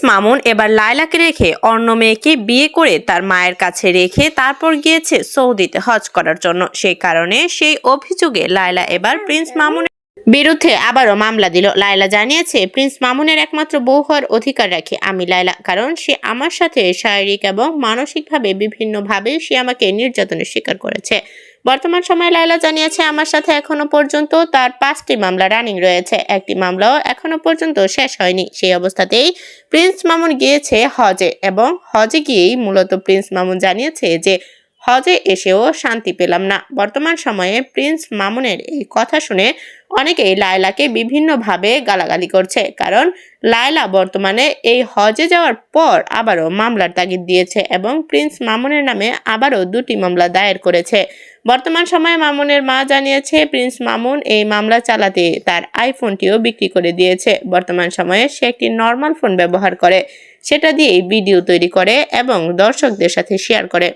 মামুন এবার লায়লাকে রেখে অন্য মেয়েকে বিয়ে করে তার মায়ের কাছে রেখে তারপর গিয়েছে সৌদিতে হজ করার জন্য। সেই কারণে সেই অভিযোগে লায়লা এবার প্রিন্স মামুনের বিরুদ্ধে আবারও মামলা দিল। লায়লা জানিয়েছে, প্রিন্স মামুনের একমাত্র বউ হওয়ার অধিকার রাখি আমি লায়লা, কারণ সে আমার সাথে শারীরিক এবং মানসিকভাবে বিভিন্নভাবে সে আমাকে নির্যাতনের শিকার করেছে। বর্তমান সময়ে লায়লা জানিয়েছে, আমার সাথে এখনো পর্যন্ত তার 5টি মামলা রানিং রয়েছে, একটি মামলাও এখনো পর্যন্ত শেষ হয়নি। সেই অবস্থাতেই প্রিন্স মামুন গিয়েছে হজে এবং হজে গিয়েই মূলত প্রিন্স মামুন জানিয়েছে যে হজে এসেও শান্তি পেলাম না। বর্তমান সময়ে প্রিন্স মামুনের এই কথা শুনে অনেকেই লায়লাকে বিভিন্নভাবে গালাগালি করছে, কারণ লায়লা বর্তমানে এই হজে যাওয়ার পর আবারও মামলার তাগিদ দিয়েছে এবং প্রিন্স মামুনের নামে আবারও 2টি মামলা দায়ের করেছে। বর্তমান সময়ে মামুনের মা জানিয়েছে, প্রিন্স মামুন এই মামলা চালাতে তার আইফোনটিও বিক্রি করে দিয়েছে। বর্তমান সময়ে সে একটি নর্মাল ফোন ব্যবহার করে, সেটা দিয়েই ভিডিও তৈরি করে এবং দর্শকদের সাথে শেয়ার করে।